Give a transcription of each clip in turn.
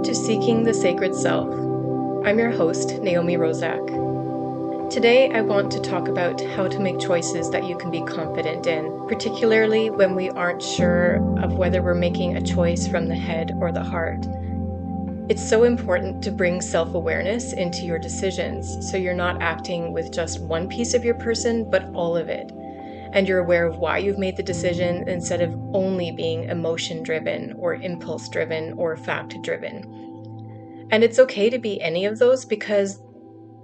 to Seeking the Sacred Self. I'm your host, Naomi Rozak. Today, I want to talk about how to make choices that you can be confident in, particularly when we aren't sure of whether we're making a choice from the head or the heart. It's so important to bring self-awareness into your decisions so you're not acting with just one piece of your person, but all of it. And you're aware of why you've made the decision instead of only being emotion-driven or impulse-driven or fact-driven. And it's okay to be any of those because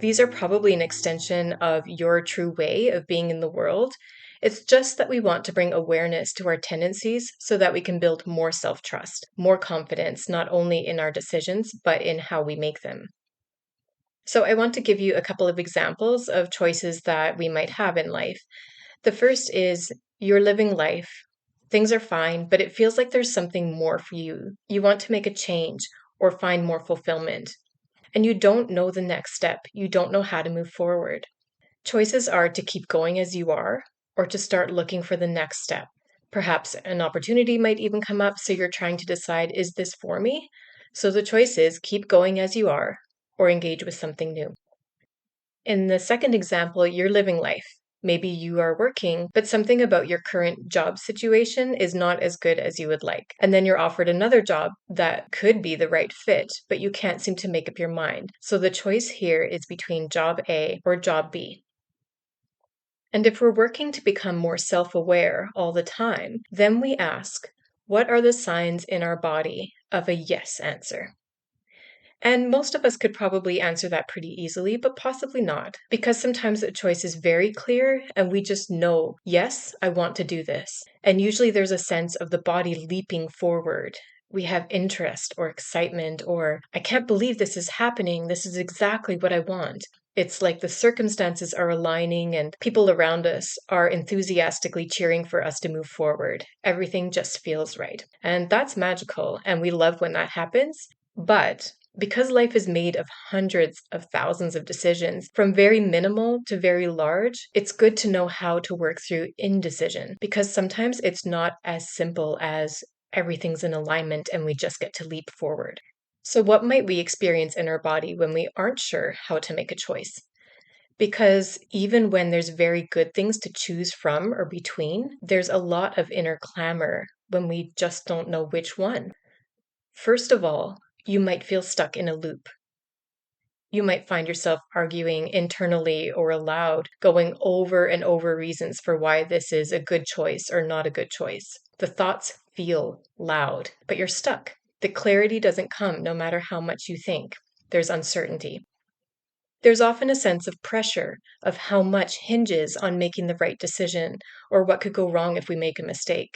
these are probably an extension of your true way of being in the world. It's just that we want to bring awareness to our tendencies so that we can build more self-trust, more confidence, not only in our decisions, but in how we make them. So I want to give you a couple of examples of choices that we might have in life. The first is you're living life. Things are fine, but it feels like there's something more for you. You want to make a change or find more fulfillment. And you don't know the next step. You don't know how to move forward. Choices are to keep going as you are or to start looking for the next step. Perhaps an opportunity might even come up, so you're trying to decide, is this for me? So the choice is keep going as you are or engage with something new. In the second example, you're living life. Maybe you are working, but something about your current job situation is not as good as you would like. And then you're offered another job that could be the right fit, but you can't seem to make up your mind. So the choice here is between job A or job B. And if we're working to become more self-aware all the time, then we ask, what are the signs in our body of a yes answer? And most of us could probably answer that pretty easily, but possibly not, because sometimes the choice is very clear and we just know, yes, I want to do this. And usually there's a sense of the body leaping forward. We have interest or excitement or, I can't believe this is happening. This is exactly what I want. It's like the circumstances are aligning and people around us are enthusiastically cheering for us to move forward. Everything just feels right. And that's magical, and we love when that happens. But because life is made of hundreds of thousands of decisions, from very minimal to very large, it's good to know how to work through indecision, because sometimes it's not as simple as everything's in alignment and we just get to leap forward. So what might we experience in our body when we aren't sure how to make a choice? Because even when there's very good things to choose from or between, there's a lot of inner clamor when we just don't know which one. First of all, you might feel stuck in a loop. You might find yourself arguing internally or aloud, going over and over reasons for why this is a good choice or not a good choice. The thoughts feel loud, but you're stuck. The clarity doesn't come no matter how much you think. There's uncertainty. There's often a sense of pressure of how much hinges on making the right decision or what could go wrong if we make a mistake.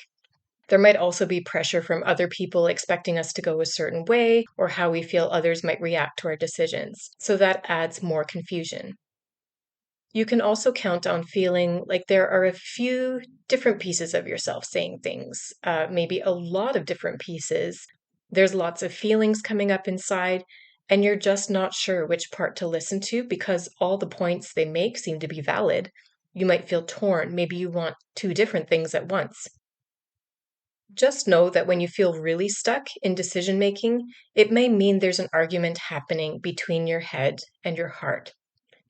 There might also be pressure from other people expecting us to go a certain way or how we feel others might react to our decisions. So that adds more confusion. You can also count on feeling like there are a few different pieces of yourself saying things, maybe a lot of different pieces. There's lots of feelings coming up inside, and you're just not sure which part to listen to because all the points they make seem to be valid. You might feel torn. Maybe you want two different things at once. Just know that when you feel really stuck in decision making, it may mean there's an argument happening between your head and your heart.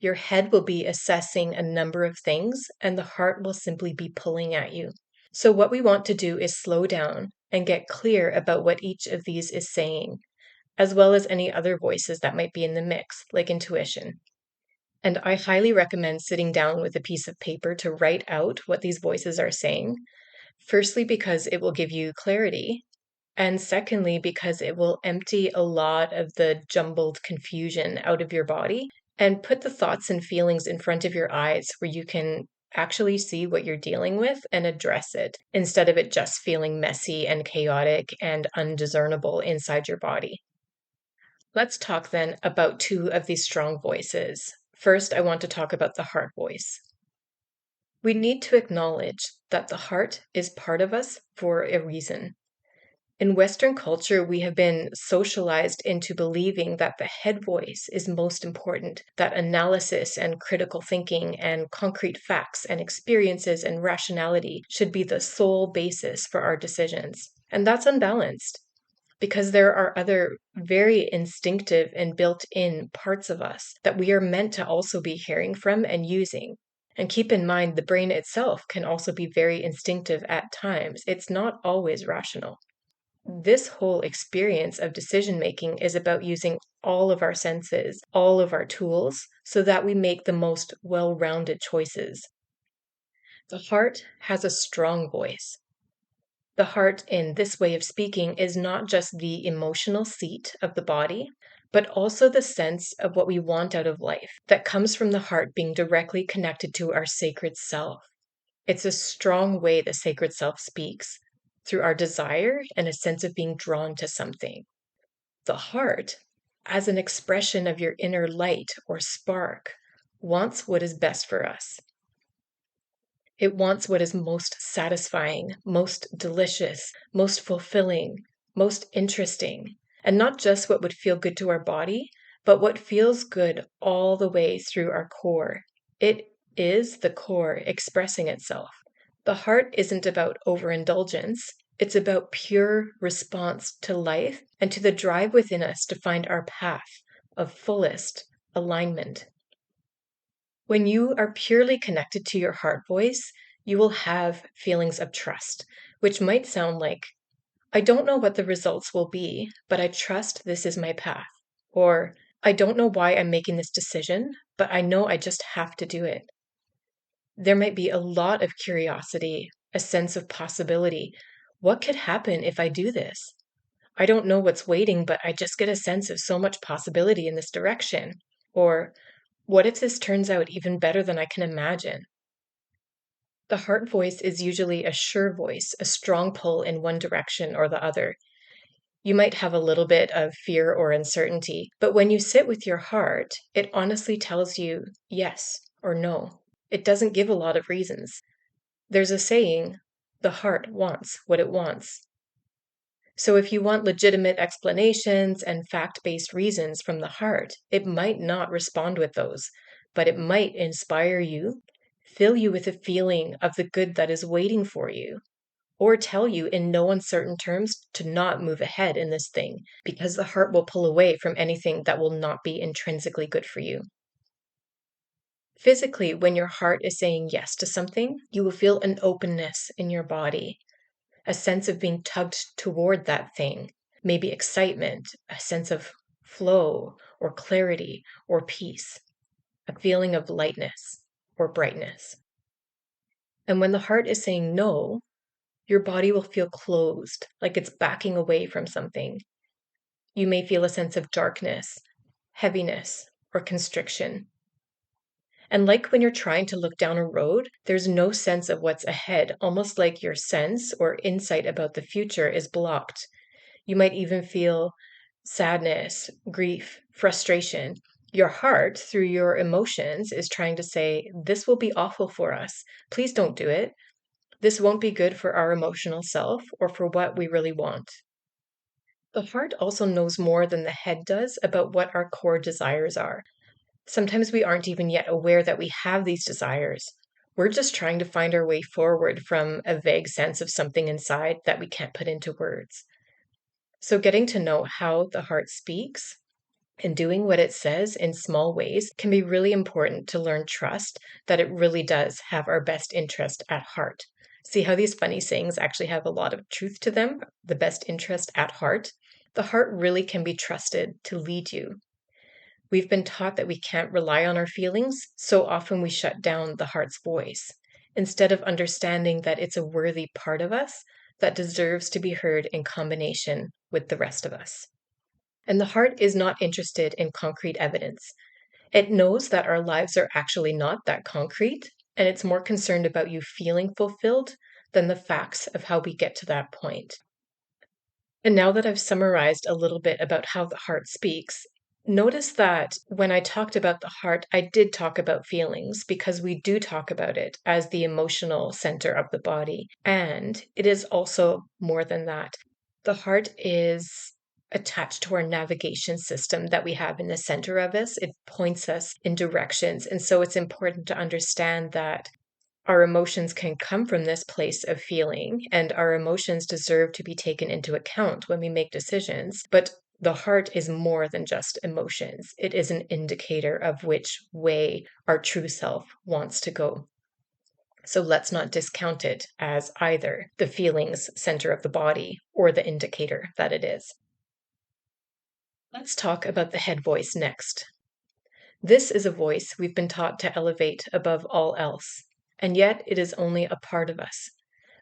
Your head will be assessing a number of things, and the heart will simply be pulling at you. So, what we want to do is slow down and get clear about what each of these is saying, as well as any other voices that might be in the mix, like intuition. And I highly recommend sitting down with a piece of paper to write out what these voices are saying. Firstly, because it will give you clarity. And secondly, because it will empty a lot of the jumbled confusion out of your body and put the thoughts and feelings in front of your eyes where you can actually see what you're dealing with and address it instead of it just feeling messy and chaotic and undiscernible inside your body. Let's talk then about two of these strong voices. First, I want to talk about the heart voice. We need to acknowledge that the heart is part of us for a reason. In Western culture, we have been socialized into believing that the head voice is most important, that analysis and critical thinking and concrete facts and experiences and rationality should be the sole basis for our decisions. And that's unbalanced. because there are other very instinctive and built-in parts of us that we are meant to also be hearing from and using. And keep in mind, the brain itself can also be very instinctive at times. It's not always rational. This whole experience of decision making is about using all of our senses, all of our tools, so that we make the most well-rounded choices. The heart has a strong voice. The heart, in this way of speaking, is not just the emotional seat of the body, but also the sense of what we want out of life that comes from the heart being directly connected to our sacred self. It's a strong way the sacred self speaks, through our desire and a sense of being drawn to something. The heart, as an expression of your inner light or spark, wants what is best for us. It wants what is most satisfying, most delicious, most fulfilling, most interesting, and not just what would feel good to our body, but what feels good all the way through our core. It is the core expressing itself. The heart isn't about overindulgence. It's about pure response to life and to the drive within us to find our path of fullest alignment. When you are purely connected to your heart voice, you will have feelings of trust, which might sound like, I don't know what the results will be, but I trust this is my path. Or, I don't know why I'm making this decision, but I know I just have to do it. There might be a lot of curiosity, a sense of possibility. What could happen if I do this? I don't know what's waiting, but I just get a sense of so much possibility in this direction. Or, what if this turns out even better than I can imagine? The heart voice is usually a sure voice, a strong pull in one direction or the other. You might have a little bit of fear or uncertainty, but when you sit with your heart, it honestly tells you yes or no. It doesn't give a lot of reasons. There's a saying, the heart wants what it wants. So if you want legitimate explanations and fact-based reasons from the heart, it might not respond with those, but it might inspire you, fill you with a feeling of the good that is waiting for you, or tell you in no uncertain terms to not move ahead in this thing, because the heart will pull away from anything that will not be intrinsically good for you. Physically, when your heart is saying yes to something, you will feel an openness in your body, a sense of being tugged toward that thing, maybe excitement, a sense of flow or clarity or peace, a feeling of lightness or brightness. And when the heart is saying no, your body will feel closed, like it's backing away from something. You may feel a sense of darkness, heaviness, or constriction. And like when you're trying to look down a road, there's no sense of what's ahead, almost like your sense or insight about the future is blocked. You might even feel sadness, grief, frustration. Your heart, through your emotions, is trying to say, this will be awful for us. Please don't do it. This won't be good for our emotional self or for what we really want. The heart also knows more than the head does about what our core desires are. Sometimes we aren't even yet aware that we have these desires. We're just trying to find our way forward from a vague sense of something inside that we can't put into words. So getting to know how the heart speaks and doing what it says in small ways can be really important to learn trust that it really does have our best interest at heart. See how these funny sayings actually have a lot of truth to them? The best interest at heart. The heart really can be trusted to lead you. We've been taught that we can't rely on our feelings, so often we shut down the heart's voice, instead of understanding that it's a worthy part of us that deserves to be heard in combination with the rest of us. And the heart is not interested in concrete evidence. It knows that our lives are actually not that concrete, and it's more concerned about you feeling fulfilled than the facts of how we get to that point. And now that I've summarized a little bit about how the heart speaks, notice that when I talked about the heart, I did talk about feelings because we do talk about it as the emotional center of the body. And it is also more than that. The heart is attached to our navigation system that we have in the center of us. It points us in directions. And so it's important to understand that Our emotions can come from this place of feeling, and our emotions deserve to be taken into account when we make decisions. But the heart is more than just emotions. It is an indicator of which way our true self wants to go. So let's not discount it as either the feelings center of the body or the indicator that it is. Let's talk about the head voice next. This is a voice we've been taught to elevate above all else, and yet it is only a part of us.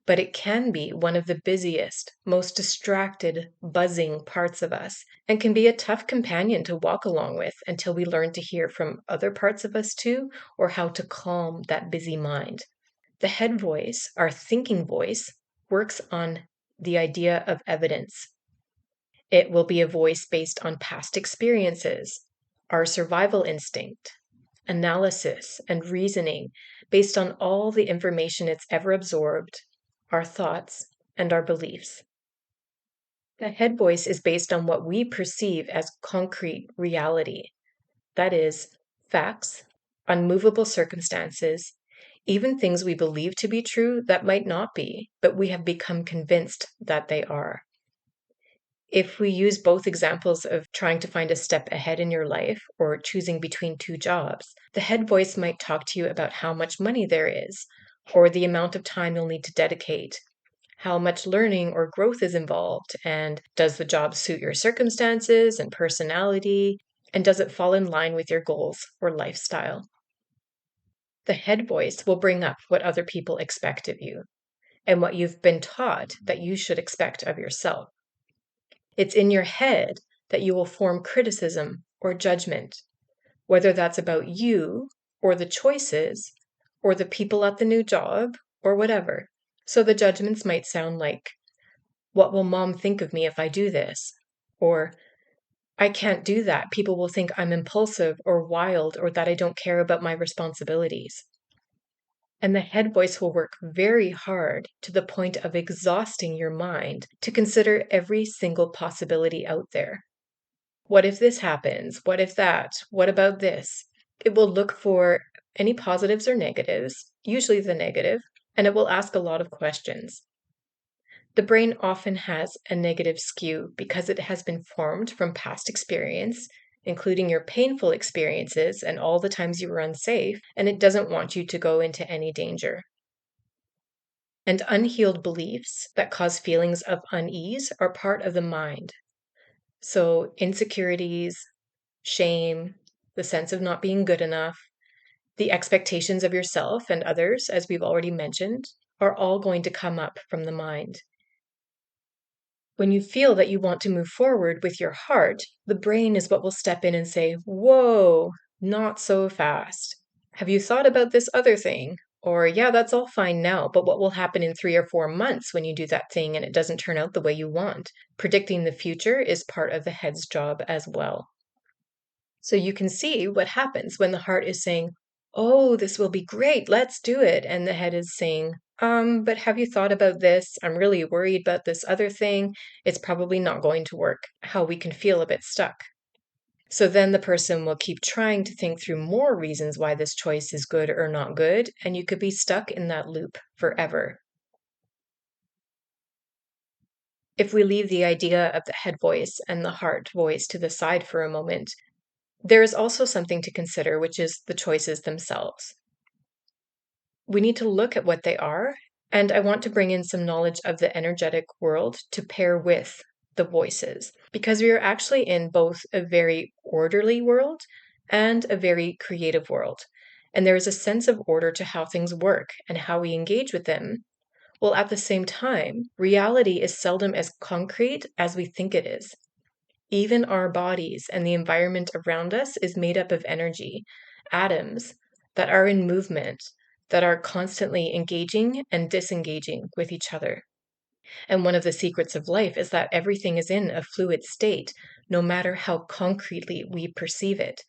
But it can be one of the busiest, most distracted, buzzing parts of us, and can be a tough companion to walk along with until we learn to hear from other parts of us too, or how to calm that busy mind. The head voice, our thinking voice, works on the idea of evidence. It will be a voice based on past experiences, our survival instinct, analysis, and reasoning based on all the information it's ever absorbed, our thoughts, and our beliefs. The head voice is based on what we perceive as concrete reality, that is, facts, unmovable circumstances, even things we believe to be true that might not be, but we have become convinced that they are. If we use both examples of trying to find a step ahead in your life or choosing between two jobs, the head voice might talk to you about how much money there is, or the amount of time you'll need to dedicate, how much learning or growth is involved, and does the job suit your circumstances and personality, and does it fall in line with your goals or lifestyle? The head voice will bring up what other people expect of you and what you've been taught that you should expect of yourself. It's in your head that you will form criticism or judgment, whether that's about you or the choices or the people at the new job or whatever. So the judgments might sound like, what will mom think of me if I do this? Or, I can't do that. People will think I'm impulsive or wild or that I don't care about my responsibilities. And the head voice will work very hard to the point of exhausting your mind to consider every single possibility out there. What if this happens? What if that? What about this? It will look for any positives or negatives, usually the negative, and it will ask a lot of questions. The brain often has a negative skew because it has been formed from past experience, including your painful experiences and all the times you were unsafe, and it doesn't want you to go into any danger. And unhealed beliefs that cause feelings of unease are part of the mind. So, insecurities, shame, the sense of not being good enough, the expectations of yourself and others, as we've already mentioned, are all going to come up from the mind. When you feel that you want to move forward with your heart, the brain is what will step in and say, whoa, not so fast. Have you thought about this other thing? Or, yeah, that's all fine now, but what will happen in 3 or 4 months when you do that thing and it doesn't turn out the way you want? Predicting the future is part of the head's job as well. So you can see what happens when the heart is saying, oh, this will be great, let's do it. And the head is saying, but have you thought about this? I'm really worried about this other thing. It's probably not going to work. How we can feel a bit stuck. So then the person will keep trying to think through more reasons why this choice is good or not good, and you could be stuck in that loop forever. If we leave the idea of the head voice and the heart voice to the side for a moment, there is also something to consider, which is the choices themselves. We need to look at what they are, and I want to bring in some knowledge of the energetic world to pair with the voices, because we are actually in both a very orderly world and a very creative world. And there is a sense of order to how things work and how we engage with them. While at the same time, reality is seldom as concrete as we think it is. Even our bodies and the environment around us is made up of energy, atoms that are in movement, that are constantly engaging and disengaging with each other. And one of the secrets of life is that everything is in a fluid state, no matter how concretely we perceive it.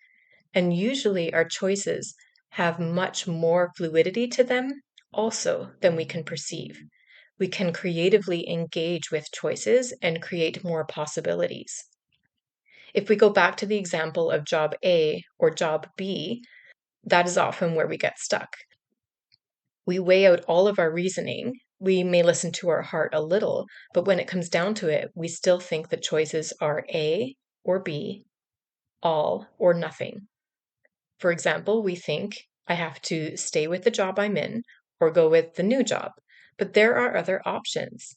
And usually our choices have much more fluidity to them also than we can perceive. We can creatively engage with choices and create more possibilities. If we go back to the example of job A or job B, that is often where we get stuck. We weigh out all of our reasoning. We may listen to our heart a little, but when it comes down to it, we still think the choices are A or B, all or nothing. For example, we think I have to stay with the job I'm in or go with the new job, but there are other options.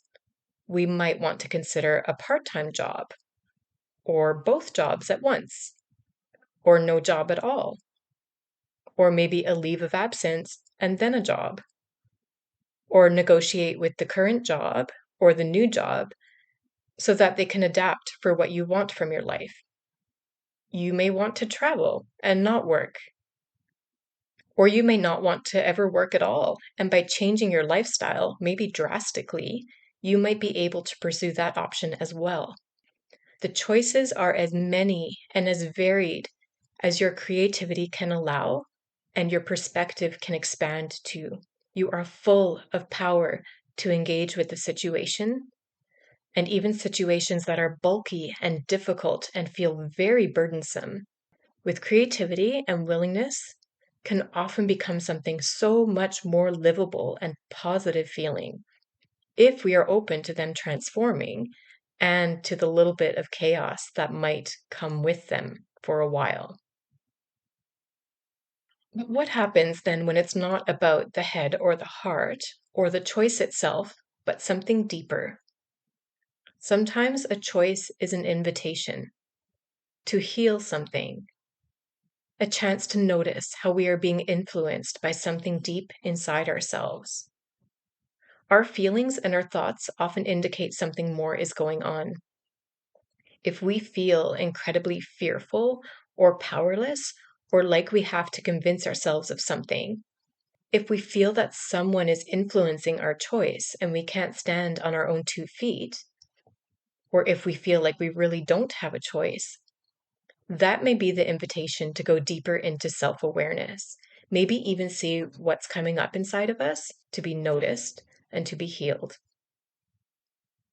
We might want to consider a part-time job or both jobs at once or no job at all, or maybe a leave of absence and then a job, or negotiate with the current job or the new job so that they can adapt for what you want from your life. You may want to travel and not work, or you may not want to ever work at all. And by changing your lifestyle, maybe drastically, you might be able to pursue that option as well. The choices are as many and as varied as your creativity can allow and your perspective can expand to. You are full of power to engage with the situation, and even situations that are bulky and difficult and feel very burdensome. With creativity and willingness, can often become something so much more livable and positive feeling if we are open to them transforming and to the little bit of chaos that might come with them for a while. But what happens then when it's not about the head or the heart or the choice itself, but something deeper? Sometimes a choice is an invitation to heal something, a chance to notice how we are being influenced by something deep inside ourselves. Our feelings and our thoughts often indicate something more is going on. If we feel incredibly fearful or powerless, or like we have to convince ourselves of something, if we feel that someone is influencing our choice and we can't stand on our own 2 feet, or if we feel like we really don't have a choice, that may be the invitation to go deeper into self-awareness, maybe even see what's coming up inside of us to be noticed and to be healed.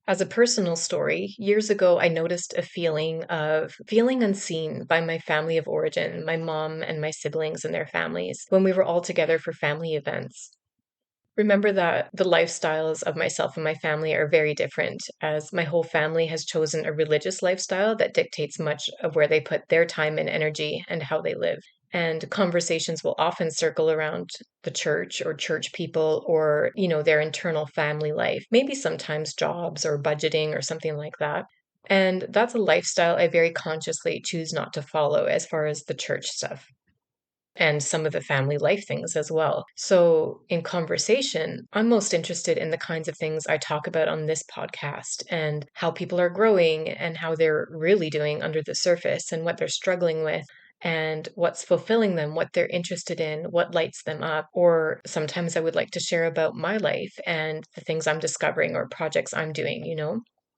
As a personal story, years ago, I noticed a feeling of feeling unseen by my family of origin, my mom and my siblings and their families, when we were all together for family events. Remember that the lifestyles of myself and my family are very different, as my whole family has chosen a religious lifestyle that dictates much of where they put their time and energy and how they live. And conversations will often circle around the church or church people or, their internal family life, maybe sometimes jobs or budgeting or something like that. And that's a lifestyle I very consciously choose not to follow as far as the church stuff and some of the family life things as well. So, in conversation, I'm most interested in the kinds of things I talk about on this podcast and how people are growing and how they're really doing under the surface and what they're struggling with and what's fulfilling them, what they're interested in, what lights them up. Or sometimes I would like to share about my life and the things I'm discovering or projects I'm doing.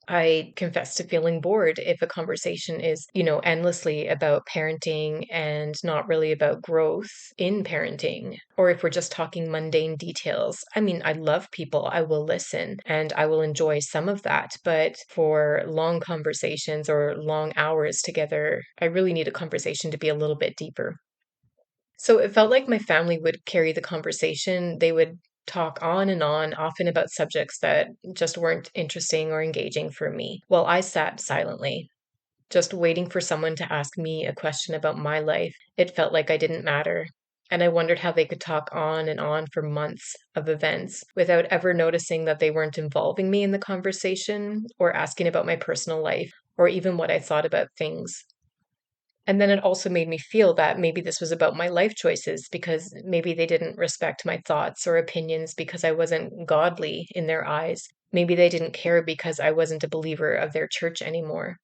I confess to feeling bored if a conversation is, endlessly about parenting and not really about growth in parenting, or if we're just talking mundane details. I mean, I love people, I will listen, and I will enjoy some of that. But for long conversations or long hours together, I really need a conversation to be a little bit deeper. So it felt like my family would carry the conversation. They would talk on and on, often about subjects that just weren't interesting or engaging for me, while I sat silently, just waiting for someone to ask me a question about my life. It felt like I didn't matter. And I wondered how they could talk on and on for months of events without ever noticing that they weren't involving me in the conversation or asking about my personal life or even what I thought about things. And then it also made me feel that maybe this was about my life choices because maybe they didn't respect my thoughts or opinions because I wasn't godly in their eyes. Maybe they didn't care because I wasn't a believer of their church anymore.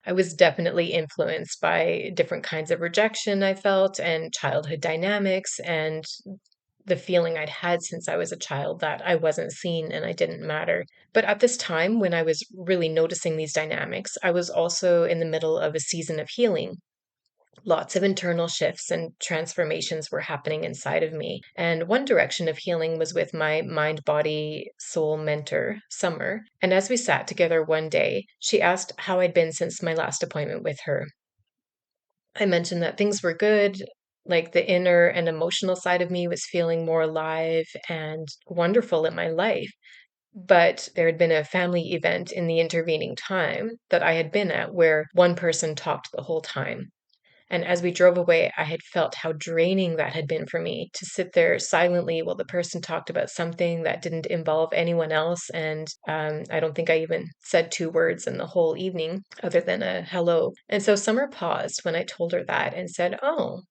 I was definitely influenced by different kinds of rejection I felt and childhood dynamics and the feeling I'd had since I was a child that I wasn't seen and I didn't matter. But at this time, when I was really noticing these dynamics, I was also in the middle of a season of healing. Lots of internal shifts and transformations were happening inside of me. And one direction of healing was with my mind, body, soul mentor, Summer. And as we sat together one day, she asked how I'd been since my last appointment with her. I mentioned that things were good, Like the inner and emotional side of me was feeling more alive and wonderful in my life. But there had been a family event in the intervening time that I had been at where one person talked the whole time. And as we drove away, I had felt how draining that had been for me to sit there silently while the person talked about something that didn't involve anyone else. And I don't think I even said two words in the whole evening other than a hello. And so Summer paused when I told her that and said, oh,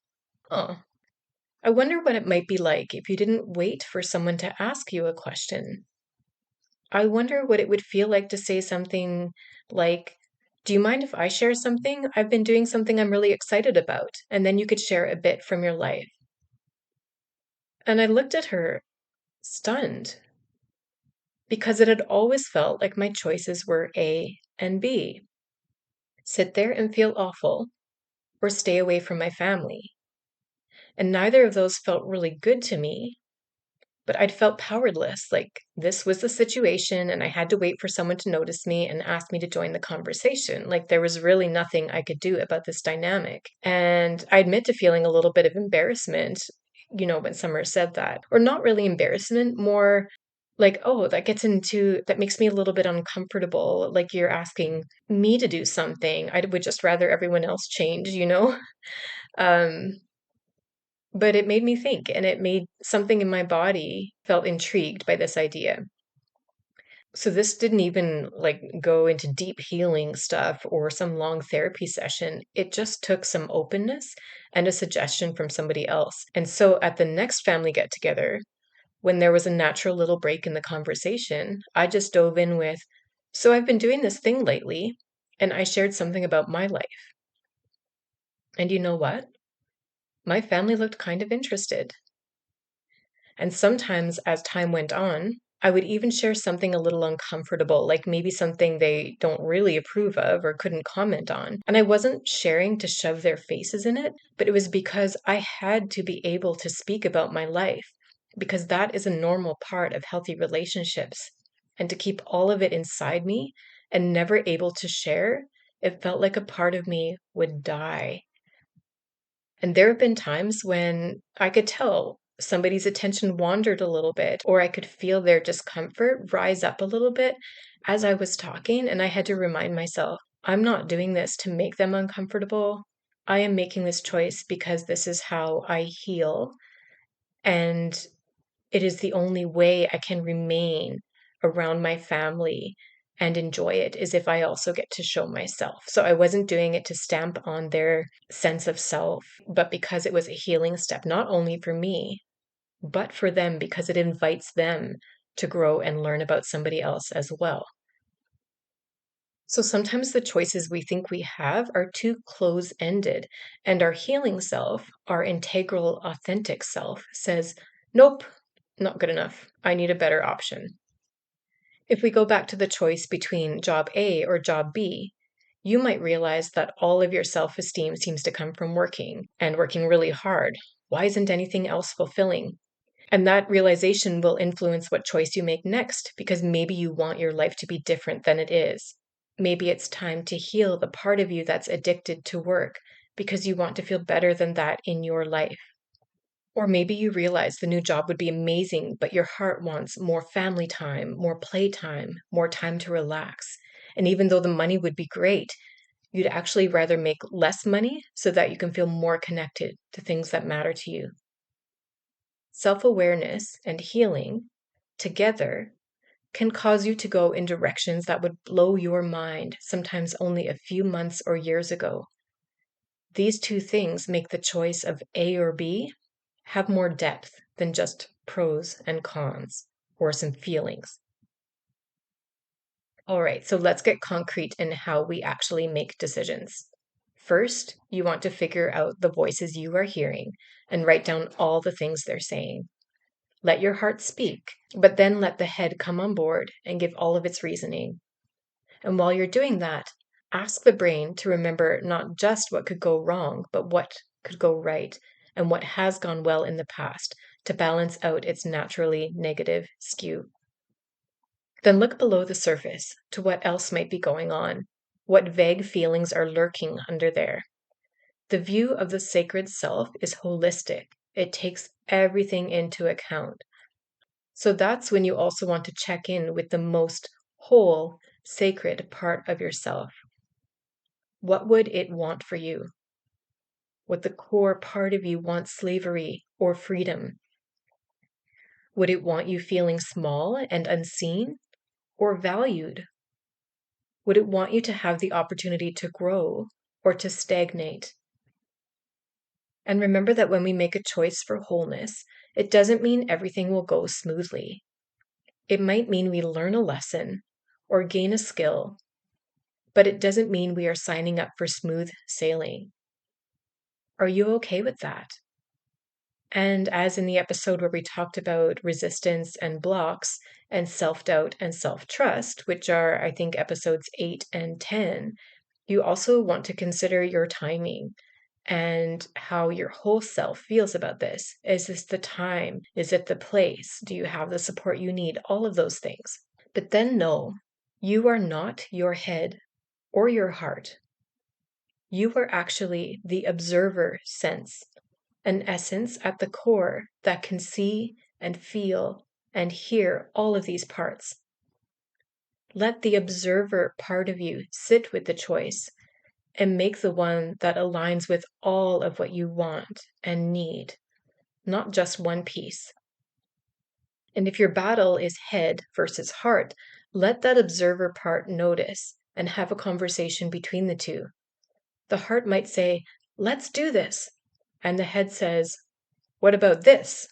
I wonder what it might be like if you didn't wait for someone to ask you a question. I wonder what it would feel like to say something like, do you mind if I share something? I've been doing something I'm really excited about. And then you could share a bit from your life. And I looked at her, stunned, because it had always felt like my choices were A and B: sit there and feel awful, or stay away from my family. And neither of those felt really good to me. But I'd felt powerless, like this was the situation and I had to wait for someone to notice me and ask me to join the conversation. Like there was really nothing I could do about this dynamic. And I admit to feeling a little bit of embarrassment, when Summer said that. Or not really embarrassment, more like, oh, that makes me a little bit uncomfortable. Like you're asking me to do something. I would just rather everyone else change? Um, but it made me think, and it made something in my body felt intrigued by this idea. So this didn't even like go into deep healing stuff or some long therapy session. It just took some openness and a suggestion from somebody else. And so at the next family get together, when there was a natural little break in the conversation, I just dove in with, so I've been doing this thing lately, and I shared something about my life. And you know what? My family looked kind of interested. And sometimes as time went on, I would even share something a little uncomfortable, like maybe something they don't really approve of or couldn't comment on. And I wasn't sharing to shove their faces in it, but it was because I had to be able to speak about my life, because that is a normal part of healthy relationships. And to keep all of it inside me and never able to share, it felt like a part of me would die. And there have been times when I could tell somebody's attention wandered a little bit, or I could feel their discomfort rise up a little bit as I was talking. And I had to remind myself, I'm not doing this to make them uncomfortable. I am making this choice because this is how I heal. And it is the only way I can remain around my family and enjoy it is if I also get to show myself. So I wasn't doing it to stamp on their sense of self, but because it was a healing step, not only for me, but for them, because it invites them to grow and learn about somebody else as well. So sometimes the choices we think we have are too close ended, and our healing self, our integral, authentic self, says, nope, not good enough. I need a better option. If we go back to the choice between job A or job B, you might realize that all of your self esteem seems to come from working and working really hard. Why isn't anything else fulfilling? And that realization will influence what choice you make next, because maybe you want your life to be different than it is. Maybe it's time to heal the part of you that's addicted to work because you want to feel better than that in your life. Or maybe you realize the new job would be amazing, but your heart wants more family time, more playtime, more time to relax. And even though the money would be great, you'd actually rather make less money so that you can feel more connected to things that matter to you. Self-awareness and healing together can cause you to go in directions that would blow your mind, sometimes only a few months or years ago. These two things make the choice of A or B have more depth than just pros and cons or some feelings. All right, so let's get concrete in how we actually make decisions. First, you want to figure out the voices you are hearing and write down all the things they're saying. Let your heart speak, but then let the head come on board and give all of its reasoning. And while you're doing that, ask the brain to remember not just what could go wrong, but what could go right and what has gone well in the past to balance out its naturally negative skew. Then look below the surface to what else might be going on. What vague feelings are lurking under there? The view of the sacred self is holistic. It takes everything into account. So that's when you also want to check in with the most whole, sacred part of yourself. What would it want for you? Would the core part of you want slavery or freedom? Would it want you feeling small and unseen or valued? Would it want you to have the opportunity to grow or to stagnate? And remember that when we make a choice for wholeness, it doesn't mean everything will go smoothly. It might mean we learn a lesson or gain a skill, but it doesn't mean we are signing up for smooth sailing. Are you okay with that? And as in the episode where we talked about resistance and blocks and self-doubt and self-trust, which are, I think, episodes 8 and 10, you also want to consider your timing and how your whole self feels about this. Is this the time? Is it the place? Do you have the support you need? All of those things. But then know, you are not your head or your heart. You are actually the observer sense, an essence at the core that can see and feel and hear all of these parts. Let the observer part of you sit with the choice and make the one that aligns with all of what you want and need, not just one piece. And if your battle is head versus heart, let that observer part notice and have a conversation between the two. The heart might say, "Let's do this." And the head says, "What about this?"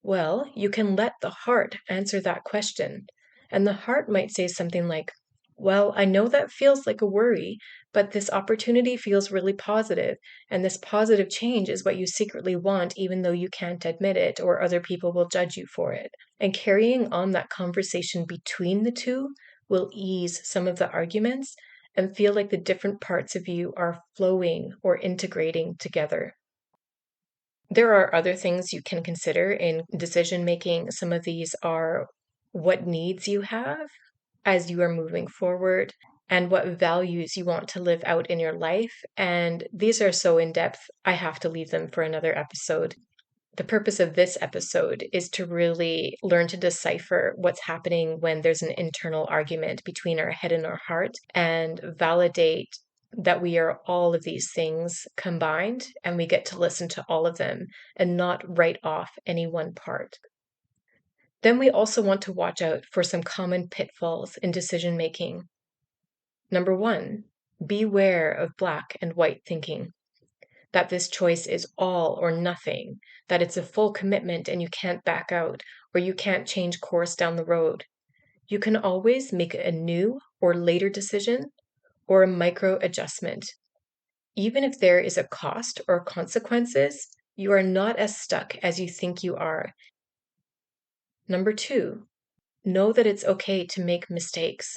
Well, you can let the heart answer that question. And the heart might say something like, "Well, I know that feels like a worry, but this opportunity feels really positive, and this positive change is what you secretly want, even though you can't admit it, or other people will judge you for it." And carrying on that conversation between the two will ease some of the arguments and feel like the different parts of you are flowing or integrating together. There are other things you can consider in decision making. Some of these are what needs you have as you are moving forward and what values you want to live out in your life. And these are so in depth, I have to leave them for another episode. The purpose of this episode is to really learn to decipher what's happening when there's an internal argument between our head and our heart and validate that we are all of these things combined and we get to listen to all of them and not write off any one part. Then we also want to watch out for some common pitfalls in decision making. Number one, beware of black and white thinking. That this choice is all or nothing, that it's a full commitment and you can't back out, or you can't change course down the road. You can always make a new or later decision or a micro adjustment. Even if there is a cost or consequences, you are not as stuck as you think you are. Number two, know that it's okay to make mistakes.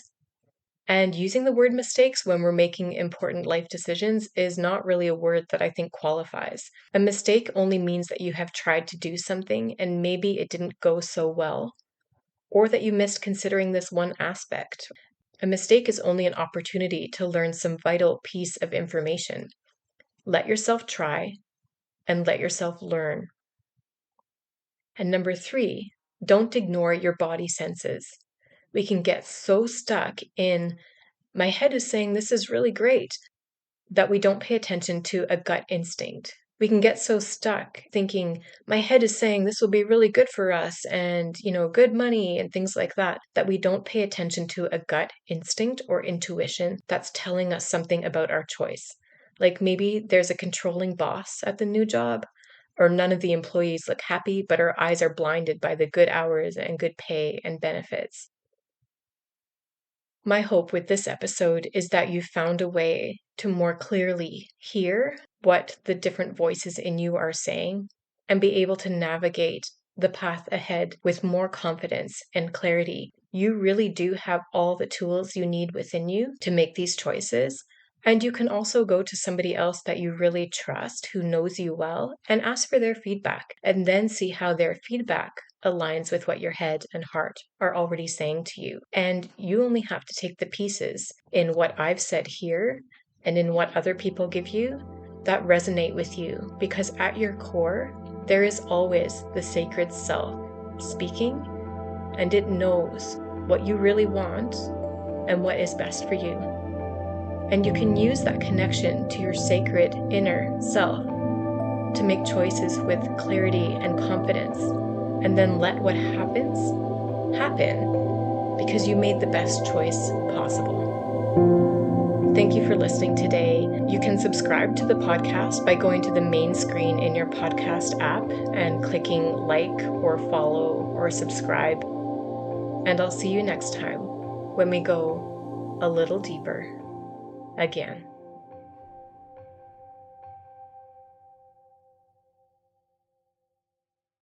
And using the word mistakes when we're making important life decisions is not really a word that I think qualifies. A mistake only means that you have tried to do something and maybe it didn't go so well, or that you missed considering this one aspect. A mistake is only an opportunity to learn some vital piece of information. Let yourself try and let yourself learn. And number three, don't ignore your body senses. We can get so stuck in my head is saying this is really great, that we don't pay attention to a gut instinct. We can get so stuck thinking my head is saying this will be really good for us and, good money and things like that, that we don't pay attention to a gut instinct or intuition that's telling us something about our choice. Like maybe there's a controlling boss at the new job, or none of the employees look happy, but our eyes are blinded by the good hours and good pay and benefits. My hope with this episode is that you found a way to more clearly hear what the different voices in you are saying and be able to navigate the path ahead with more confidence and clarity. You really do have all the tools you need within you to make these choices. And you can also go to somebody else that you really trust who knows you well and ask for their feedback and then see how their feedback aligns with what your head and heart are already saying to you. And you only have to take the pieces in what I've said here and in what other people give you that resonate with you, because at your core, there is always the sacred self speaking, and it knows what you really want and what is best for you. And you can use that connection to your sacred inner self to make choices with clarity and confidence, and then let what happens happen because you made the best choice possible. Thank you for listening today. You can subscribe to the podcast by going to the main screen in your podcast app and clicking like or follow or subscribe. And I'll see you next time when we go a little deeper again.